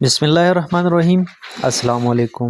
بسم اللہ الرحمن الرحیم۔ السلام علیکم۔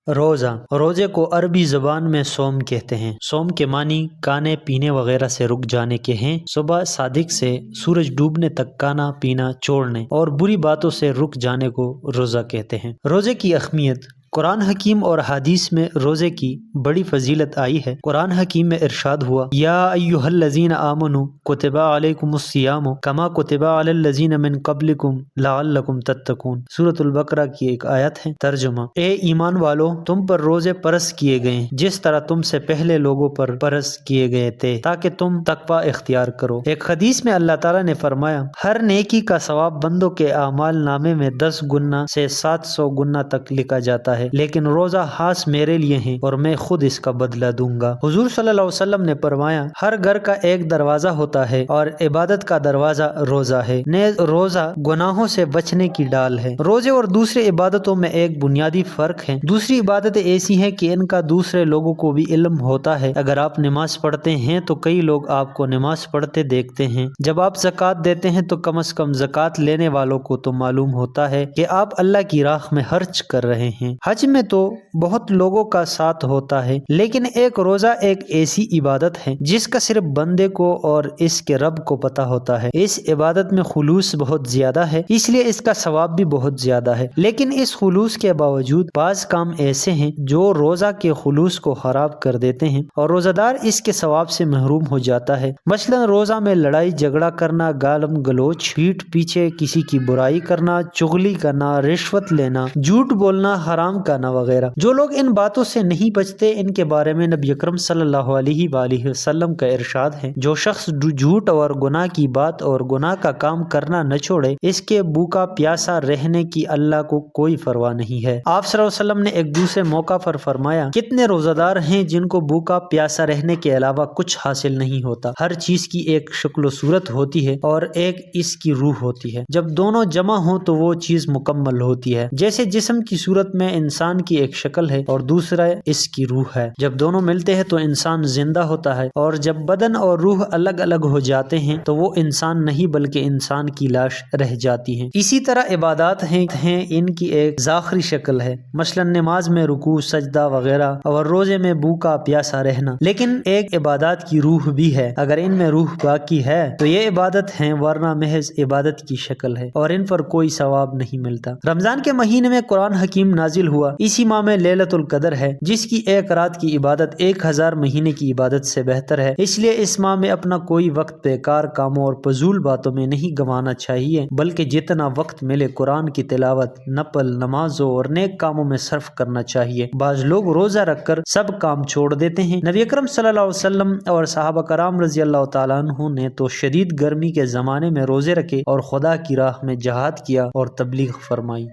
روزہ، روزے کو عربی زبان میں صوم کہتے ہیں۔ صوم کے معنی کھانے پینے وغیرہ سے رک جانے کے ہیں۔ صبح صادق سے سورج ڈوبنے تک کھانا پینا چھوڑنے اور بری باتوں سے رک جانے کو روزہ کہتے ہیں۔ روزے کی اہمیت، قرآن حکیم اور حدیث میں روزے کی بڑی فضیلت آئی ہے۔ قرآن حکیم میں ارشاد ہوا، یا ایھا الذین آمنوا کتب علیکم الصیام کما کتب علی الذین من قبلکم لعلکم تتقون۔ سورۃ البقرہ کی ایک آیت ہے۔ ترجمہ، اے ایمان والو، تم پر روزے فرض کیے گئے جس طرح تم سے پہلے لوگوں پر فرض کیے گئے تھے تاکہ تم تقوی اختیار کرو۔ ایک حدیث میں اللہ تعالیٰ نے فرمایا، ہر نیکی کا ثواب بندوں کے اعمال نامے میں 10 گنا سے 700 گنا تک لکھا جاتا ہے، لیکن روزہ خاص میرے لیے ہے اور میں خود اس کا بدلہ دوں گا۔ حضور صلی اللہ علیہ وسلم نے فرمایا، ہر گھر کا ایک دروازہ ہوتا ہے اور عبادت کا دروازہ روزہ ہے، نیز روزہ گناہوں سے بچنے کی ڈال ہے۔ روزے اور دوسری عبادتوں میں ایک بنیادی فرق ہے۔ دوسری عبادتیں ایسی ہیں کہ ان کا دوسرے لوگوں کو بھی علم ہوتا ہے۔ اگر آپ نماز پڑھتے ہیں تو کئی لوگ آپ کو نماز پڑھتے دیکھتے ہیں۔ جب آپ زکوٰۃ دیتے ہیں تو کم از کم زکوٰۃ لینے والوں کو تو معلوم ہوتا ہے کہ آپ اللہ کی راہ میں خرچ کر رہے ہیں۔ حج میں تو بہت لوگوں کا ساتھ ہوتا ہے، لیکن ایک روزہ ایک ایسی عبادت ہے جس کا صرف بندے کو اور اس کے رب کو پتہ ہوتا ہے۔ اس عبادت میں خلوص بہت زیادہ ہے، اس لیے اس کا ثواب بھی بہت زیادہ ہے، لیکن اس خلوص کے باوجود بعض کام ایسے ہیں جو روزہ کے خلوص کو خراب کر دیتے ہیں اور روزہ دار اس کے ثواب سے محروم ہو جاتا ہے۔ مثلا روزہ میں لڑائی جھگڑا کرنا، گالم گلوچ، پیٹھ پیچھے کسی کی برائی کرنا، چغلی کرنا، رشوت لینا، جھوٹ بولنا، حرام کھانا وغیرہ۔ جو لوگ ان باتوں سے نہیں بچتے، ان کے بارے میں نبی اکرم صلی اللہ علیہ وآلہ وسلم کا ارشاد ہے، جو شخص جھوٹ اور گناہ کی بات اور گناہ کا کام کرنا نہ چھوڑے، اس کے بھوکا پیاسا رہنے کی اللہ کو کوئی پرواہ نہیں ہے۔ آپ صلی اللہ علیہ وسلم نے ایک دوسرے موقع پر فرمایا، کتنے روزہ دار ہیں جن کو بھوکا پیاسا رہنے کے علاوہ کچھ حاصل نہیں ہوتا۔ ہر چیز کی ایک شکل و صورت ہوتی ہے اور ایک اس کی روح ہوتی ہے۔ جب دونوں جمع ہوں تو وہ چیز مکمل ہوتی ہے۔ جیسے جسم کی صورت میں انسان کی ایک شکل ہے اور دوسرا اس کی روح ہے، جب دونوں ملتے ہیں تو انسان زندہ ہوتا ہے، اور جب بدن اور روح الگ الگ ہو جاتے ہیں تو وہ انسان نہیں بلکہ انسان کی لاش رہ جاتی ہے۔ اسی طرح عبادات ہیں ان کی ایک ظاہری شکل ہے، مثلا نماز میں رکوع، سجدہ وغیرہ، اور روزے میں بھوکا پیاسا رہنا، لیکن ایک عبادات کی روح بھی ہے۔ اگر ان میں روح باقی ہے تو یہ عبادت ہیں، ورنہ محض عبادت کی شکل ہے اور ان پر کوئی ثواب نہیں ملتا۔ رمضان کے مہینے میں قرآن حکیم نازل ہوا، اسی ماہ میں لیلۃ القدر ہے، جس کی ایک رات کی عبادت 1000 مہینے کی عبادت سے بہتر ہے۔ اس لیے اس ماہ میں اپنا کوئی وقت بیکار کاموں اور فضول باتوں میں نہیں گنوانا چاہیے، بلکہ جتنا وقت ملے قرآن کی تلاوت، نفل نمازوں اور نیک کاموں میں صرف کرنا چاہیے۔ بعض لوگ روزہ رکھ کر سب کام چھوڑ دیتے ہیں۔ نبی اکرم صلی اللہ علیہ وسلم اور صحابہ کرام رضی اللہ تعالیٰ عنہ نے تو شدید گرمی کے زمانے میں روزے رکھے اور خدا کی راہ میں جہاد کیا اور تبلیغ فرمائی۔